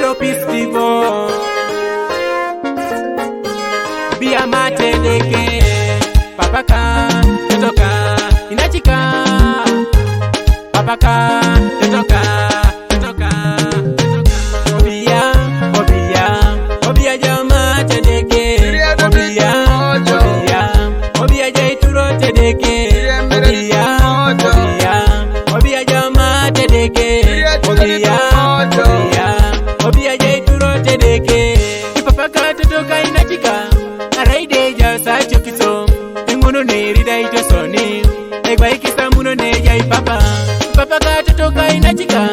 Yellow Festival Bia mate deke Papaka Totoka Inachika Papaka Totoka Obia jama tedeke Obia jai turo tedeke Obia jama tedeke Obia jai turo tedeke Papaka Totoka inachika Araide jasa chokiso Ngono neri daito soni Egwa ikisamuno ne jai papa Papaka Totoka inachika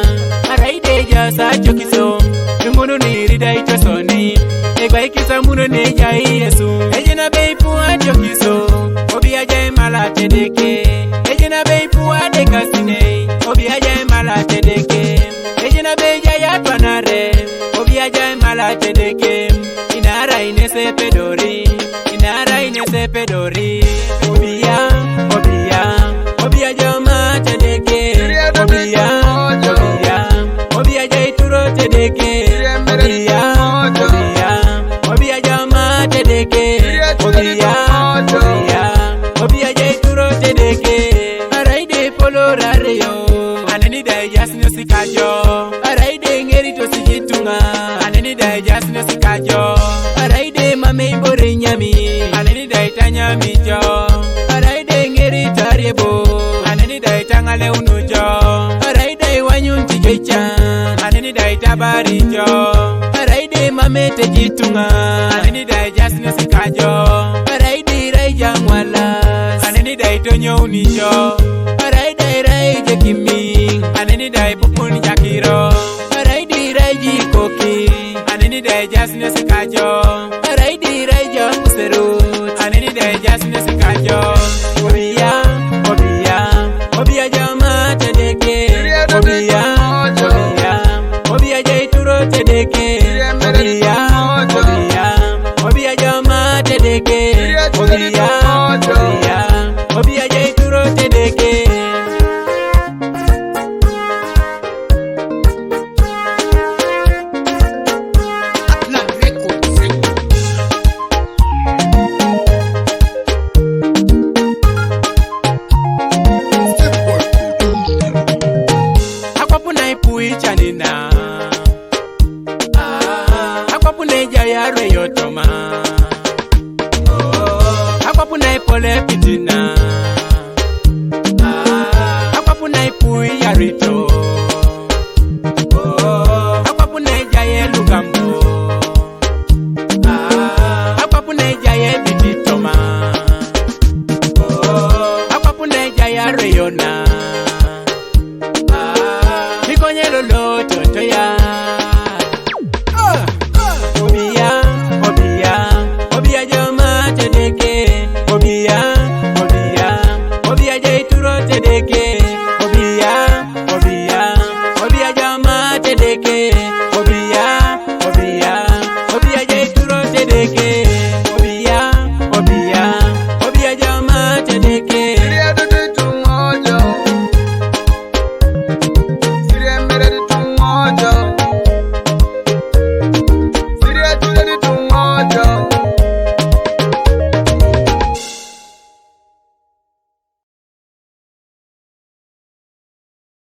Araide jasa chokiso Ngono neri daito soni Egwa ikisamuno ne jai yesu Ejena beipu achokiso Obia jai mala tedeke Ejena beipu adekasine Obia jai mala tedeke Ejena beja ya twanare Obia jai mala tedeke Inara inese pedori Pedori Obia jama tedeke Obia jai turo tedeke Obia jama tedeke Obia jai turo tedeke Araide polo rareyo Aneni dai jasno sikajo Araide ngeri to sijitunga Aneni dai jasno sikajo Araide mame ibore nyami Tanya mijo Araide ngeri tariebo Aneni dai tangale unujo Araide wanyunti kecha Aneni dai tabarijo Araide mamete jitunga Aneni dai jasne sikajo Araide raija mwala Aneni dai tonyo unijo Araide raija kimi Aneni dai pupuni jakiro Araide raiji koki Aneni dai jasne sikajo Araide raija museru Jasne sikajo Obia jama tedeke Obia jai turo tedeke Obia jama tedeke Obia jai turo tedeke Chanina